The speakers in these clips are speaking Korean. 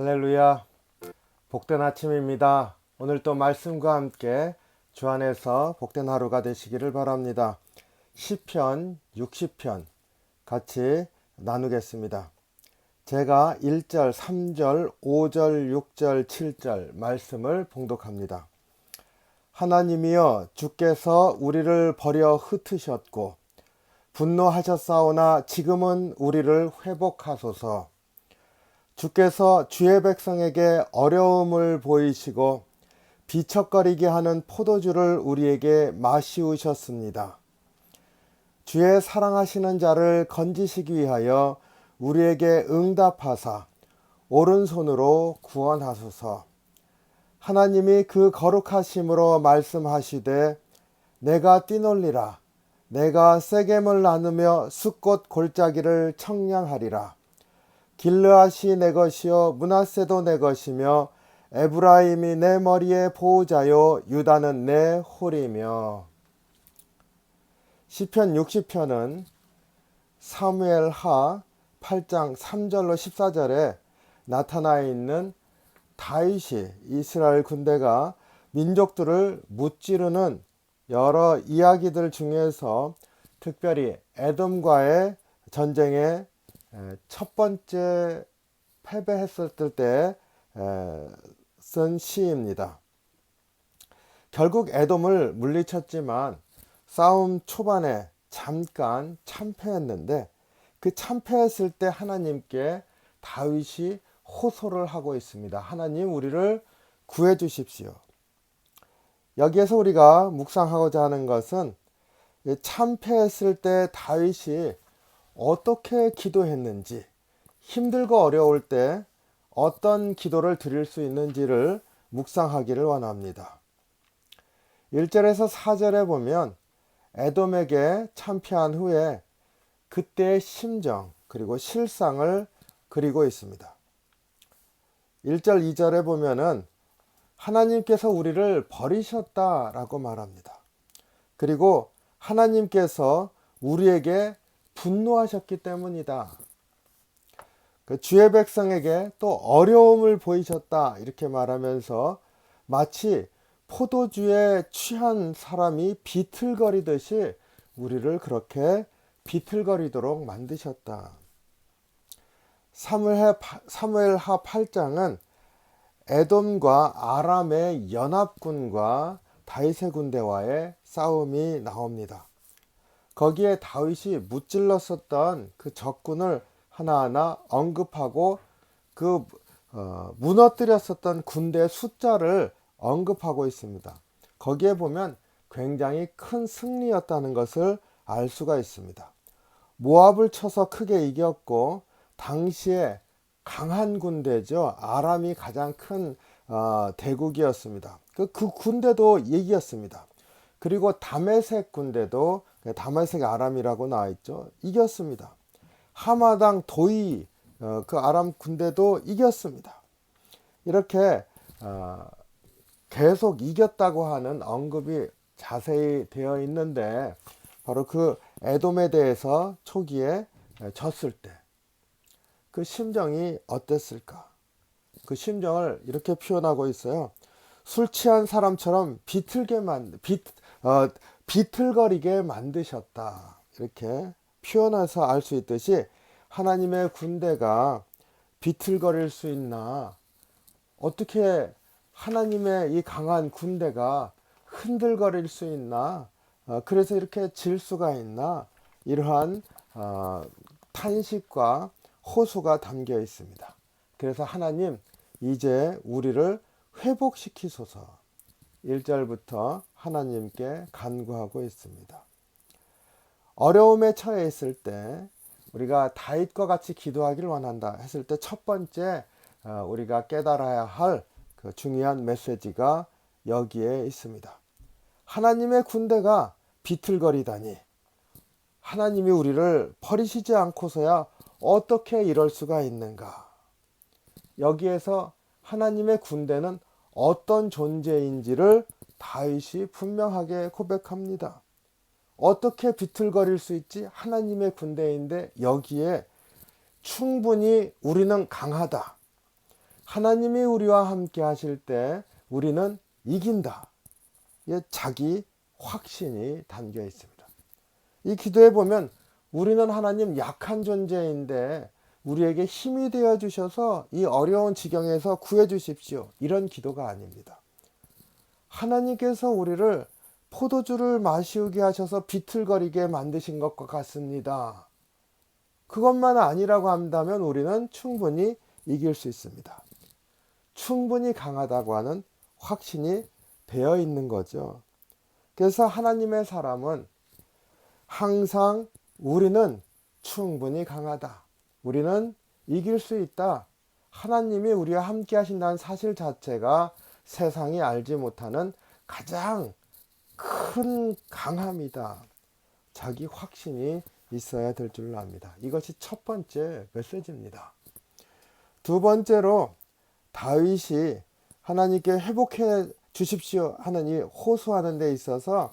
할렐루야. 복된 아침입니다. 오늘 또 말씀과 함께 주 안에서 복된 하루가 되시기를 바랍니다. 시편 60편 같이 나누겠습니다. 제가 1절, 3절, 5절, 6절, 7절 말씀을 봉독합니다. 하나님이여, 주께서 우리를 버려 흩으셨고 분노하셨사오나 지금은 우리를 회복하소서. 주께서 주의 백성에게 어려움을 보이시고 비척거리게 하는 포도주를 우리에게 마시우셨습니다. 주의 사랑하시는 자를 건지시기 위하여 우리에게 응답하사 오른손으로 구원하소서. 하나님이 그 거룩하심으로 말씀하시되 내가 뛰놀리라. 내가 세겜을 나누며 숫꽃 골짜기를 청량하리라. 길르앗이 내 것이요 므낫세도 내 것이며 에브라임이 내 머리의 보호자요 유다는 내 홀이며. 시편 60편은 사무엘하 8장 3절로 14절에 나타나 있는 다윗이 이스라엘 군대가 민족들을 무찌르는 여러 이야기들 중에서 특별히 에돔과의 전쟁에 첫 번째 패배했을 때 쓴 시입니다. 결국 에돔을 물리쳤지만 싸움 초반에 잠깐 참패했는데 그 참패했을 때 하나님께 다윗이 호소를 하고 있습니다. 하나님, 우리를 구해 주십시오. 여기에서 우리가 묵상하고자 하는 것은 참패했을 때 다윗이 어떻게 기도했는지, 힘들고 어려울 때 어떤 기도를 드릴 수 있는지를 묵상하기를 원합니다. 1절에서 4절에 보면 에돔에게 참패한 후에 그때의 심정 그리고 실상을 그리고 있습니다. 1절 2절에 보면은 하나님께서 우리를 버리셨다라고 말합니다. 그리고 하나님께서 우리에게 분노하셨기 때문이다. 그 주의 백성에게 또 어려움을 보이셨다 이렇게 말하면서 마치 포도주에 취한 사람이 비틀거리듯이 우리를 그렇게 비틀거리도록 만드셨다. 사무엘하 8장은 에돔과 아람의 연합군과 다윗의 군대와의 싸움이 나옵니다. 거기에 다윗이 무찔렀었던 그 적군을 하나하나 언급하고 그 무너뜨렸었던 군대의 숫자를 언급하고 있습니다. 거기에 보면 굉장히 큰 승리였다는 것을 알 수가 있습니다. 모압을 쳐서 크게 이겼고 당시에 강한 군대죠. 아람이 가장 큰 대국이었습니다. 그 군대도 이겼습니다. 그리고 다메섹 군대도 다메섹 아람이라고 나와 있죠. 이겼습니다. 하마당 도이 그 아람 군대도 이겼습니다. 이렇게 계속 이겼다고 하는 언급이 자세히 되어 있는데 바로 그 에돔에 대해서 초기에 졌을 때 그 심정이 어땠을까? 그 심정을 이렇게 표현하고 있어요. 술 취한 사람처럼 비틀거리게 만드셨다. 이렇게 표현해서 알 수 있듯이 하나님의 군대가 비틀거릴 수 있나? 어떻게 하나님의 이 강한 군대가 흔들거릴 수 있나? 그래서 이렇게 질 수가 있나? 이러한 탄식과 호소가 담겨 있습니다. 그래서 하나님, 이제 우리를 회복시키소서 1절부터 하나님께 간구하고 있습니다. 어려움에 처해 있을 때 우리가 다윗과 같이 기도하기를 원한다 했을 때 첫 번째 우리가 깨달아야 할 그 중요한 메시지가 여기에 있습니다. 하나님의 군대가 비틀거리다니, 하나님이 우리를 버리시지 않고서야 어떻게 이럴 수가 있는가? 여기에서 하나님의 군대는 어떤 존재인지를 다윗이 분명하게 고백합니다. 어떻게 비틀거릴 수 있지? 하나님의 군대인데 여기에 충분히 우리는 강하다. 하나님이 우리와 함께 하실 때 우리는 이긴다. 자기 확신이 담겨 있습니다. 이 기도에 보면 우리는 하나님 약한 존재인데 우리에게 힘이 되어 주셔서 이 어려운 지경에서 구해 주십시오. 이런 기도가 아닙니다. 하나님께서 우리를 포도주를 마시게 하셔서 비틀거리게 만드신 것과 같습니다. 그것만 아니라고 한다면 우리는 충분히 이길 수 있습니다. 충분히 강하다고 하는 확신이 되어 있는 거죠. 그래서 하나님의 사람은 항상 우리는 충분히 강하다. 우리는 이길 수 있다. 하나님이 우리와 함께 하신다는 사실 자체가 세상이 알지 못하는 가장 큰 강함이다. 자기 확신이 있어야 될 줄로 압니다. 이것이 첫 번째 메시지입니다. 두 번째로 다윗이 하나님께 회복해 주십시오 하는 이 호소하는 데 있어서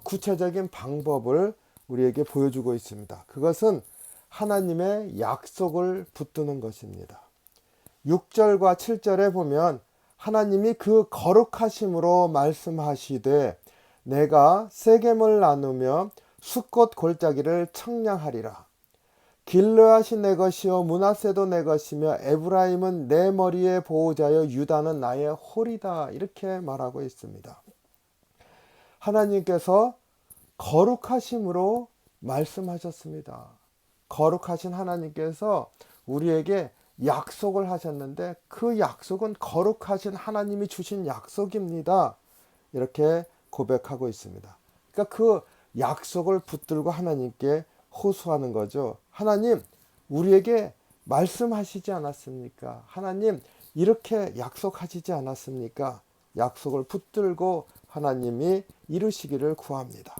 구체적인 방법을 우리에게 보여주고 있습니다. 그것은 하나님의 약속을 붙드는 것입니다. 6절과 7절에 보면 하나님이 그 거룩하심으로 말씀하시되 내가 세겜을 나누며 숫곳 골짜기를 청량하리라. 길르앗이 내 것이요 므낫세도 내 것이며 에브라임은 내 머리의 보호자여 유다는 나의 홀이다. 이렇게 말하고 있습니다. 하나님께서 거룩하심으로 말씀하셨습니다. 거룩하신 하나님께서 우리에게 약속을 하셨는데 그 약속은 거룩하신 하나님이 주신 약속입니다. 이렇게 고백하고 있습니다. 그러니까 그 약속을 붙들고 하나님께 호소하는 거죠. 하나님, 우리에게 말씀하시지 않았습니까? 하나님, 이렇게 약속하시지 않았습니까? 약속을 붙들고 하나님이 이루시기를 구합니다.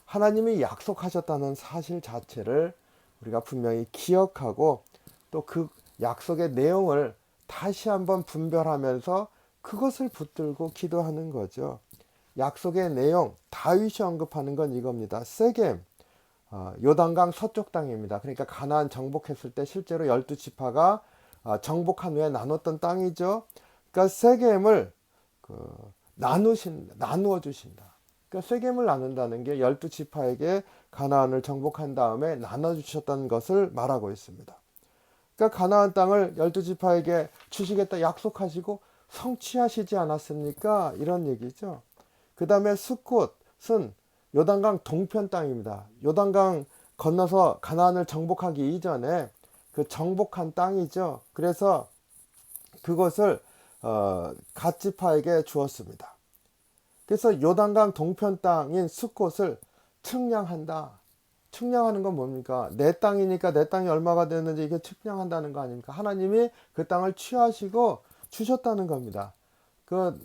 하나님이 약속하셨다는 사실 자체를 우리가 분명히 기억하고 또 그 약속의 내용을 다시 한번 분별하면서 그것을 붙들고 기도하는 거죠. 약속의 내용, 다윗이 언급하는 건 이겁니다. 세겜, 요단강 서쪽 땅입니다. 그러니까 가나안 정복했을 때 실제로 12지파가 정복한 후에 나눴던 땅이죠. 그러니까 세겜을 나누어 주신다. 그러니까 세겜을 나눈다는 게 12지파에게 가나안을 정복한 다음에 나눠 주셨다는 것을 말하고 있습니다. 그러니까 가나안 땅을 12지파에게 주시겠다 약속하시고 성취하시지 않았습니까? 이런 얘기죠. 그 다음에 숫곳은 요단강 동편 땅입니다. 요단강 건너서 가나안을 정복하기 이전에 그 정복한 땅이죠. 그래서 그것을 갓지파에게 주었습니다. 그래서 요단강 동편 땅인 숫곳을 측량한다. 측량하는 건 뭡니까? 내 땅이니까 내 땅이 얼마가 됐는지 이게 측량한다는 거 아닙니까? 하나님이 그 땅을 취하시고 주셨다는 겁니다. 그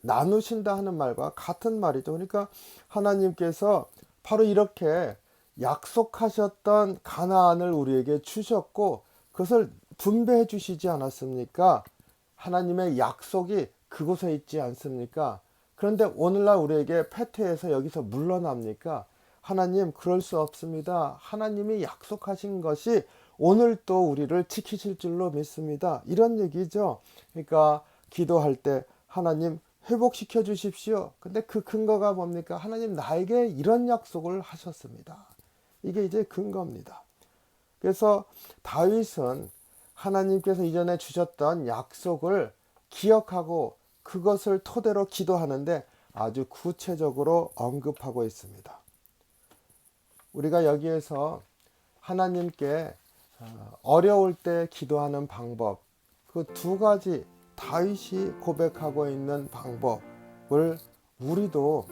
나누신다 하는 말과 같은 말이죠. 그러니까 하나님께서 바로 이렇게 약속하셨던 가나안을 우리에게 주셨고 그것을 분배해 주시지 않았습니까? 하나님의 약속이 그곳에 있지 않습니까? 그런데 오늘날 우리에게 패퇴해서 여기서 물러납니까? 하나님, 그럴 수 없습니다. 하나님이 약속하신 것이 오늘 또 우리를 지키실 줄로 믿습니다. 이런 얘기죠. 그러니까 기도할 때 하나님 회복시켜 주십시오. 근데 그 근거가 뭡니까? 하나님 나에게 이런 약속을 하셨습니다. 이게 이제 근거입니다. 그래서 다윗은 하나님께서 이전에 주셨던 약속을 기억하고 그것을 토대로 기도하는데 아주 구체적으로 언급하고 있습니다. 우리가 여기에서 하나님께 어려울 때 기도하는 방법, 그 두 가지 다윗이 고백하고 있는 방법을 우리도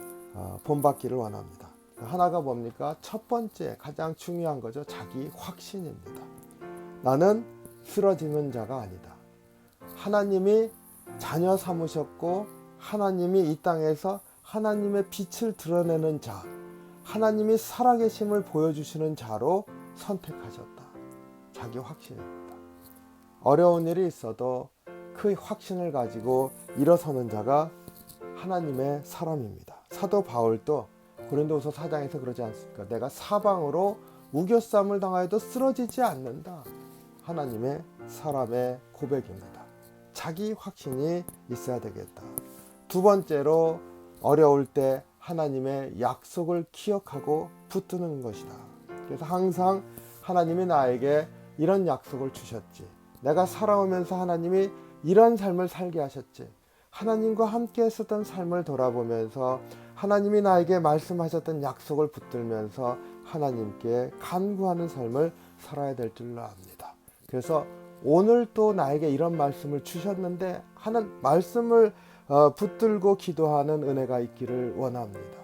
본받기를 원합니다. 하나가 뭡니까? 첫 번째 가장 중요한 거죠. 자기 확신입니다. 나는 쓰러지는 자가 아니다. 하나님이 자녀 삼으셨고 하나님이 이 땅에서 하나님의 빛을 드러내는 자, 하나님이 살아계심을 보여주시는 자로 선택하셨다. 자기 확신입니다. 어려운 일이 있어도 그 확신을 가지고 일어서는 자가 하나님의 사람입니다. 사도 바울도 고린도후서 4장에서 그러지 않습니까? 내가 사방으로 우겨쌈을 당하여도 쓰러지지 않는다. 하나님의 사람의 고백입니다. 자기 확신이 있어야 되겠다. 두 번째로 어려울 때 하나님의 약속을 기억하고 붙드는 것이다. 그래서 항상 하나님이 나에게 이런 약속을 주셨지. 내가 살아오면서 하나님이 이런 삶을 살게 하셨지. 하나님과 함께 했었던 삶을 돌아보면서 하나님이 나에게 말씀하셨던 약속을 붙들면서 하나님께 간구하는 삶을 살아야 될 줄로 압니다. 그래서 오늘 또 나에게 이런 말씀을 주셨는데 하는 말씀을 붙들고 기도하는 은혜가 있기를 원합니다.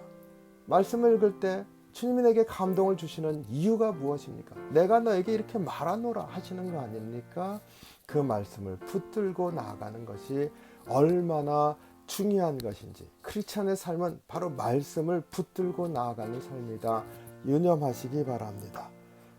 말씀을 읽을 때 주님이 내게 감동을 주시는 이유가 무엇입니까? 내가 너에게 이렇게 말하노라 하시는 거 아닙니까? 그 말씀을 붙들고 나아가는 것이 얼마나 중요한 것인지, 크리스찬의 삶은 바로 말씀을 붙들고 나아가는 삶이다. 유념하시기 바랍니다.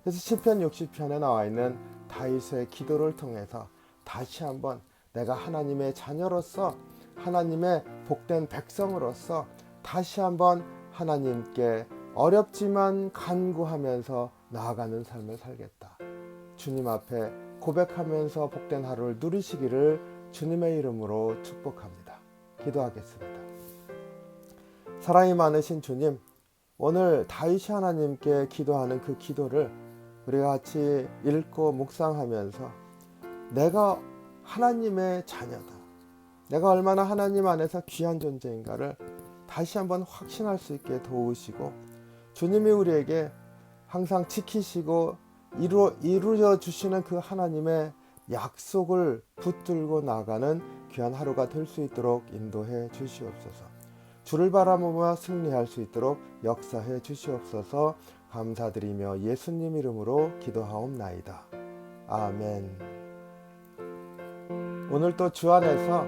그래서 시편 60편에 나와 있는 다윗의 기도를 통해서 다시 한번 내가 하나님의 자녀로서, 하나님의 복된 백성으로서 다시 한번 하나님께 어렵지만 간구하면서 나아가는 삶을 살겠다. 주님 앞에 고백하면서 복된 하루를 누리시기를 주님의 이름으로 축복합니다. 기도하겠습니다. 사랑이 많으신 주님, 오늘 다윗이 하나님께 기도하는 그 기도를 우리가 같이 읽고 묵상하면서 내가 하나님의 자녀다, 내가 얼마나 하나님 안에서 귀한 존재인가를 다시 한번 확신할 수 있게 도우시고, 주님이 우리에게 항상 지키시고 이루어 주시는 그 하나님의 약속을 붙들고 나가는 귀한 하루가 될 수 있도록 인도해 주시옵소서. 주를 바라보며 승리할 수 있도록 역사해 주시옵소서. 감사드리며 예수님 이름으로 기도하옵나이다. 아멘. 오늘 또 주 안에서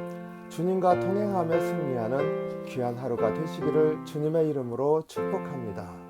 주님과 동행하며 승리하는 귀한 하루가 되시기를 주님의 이름으로 축복합니다.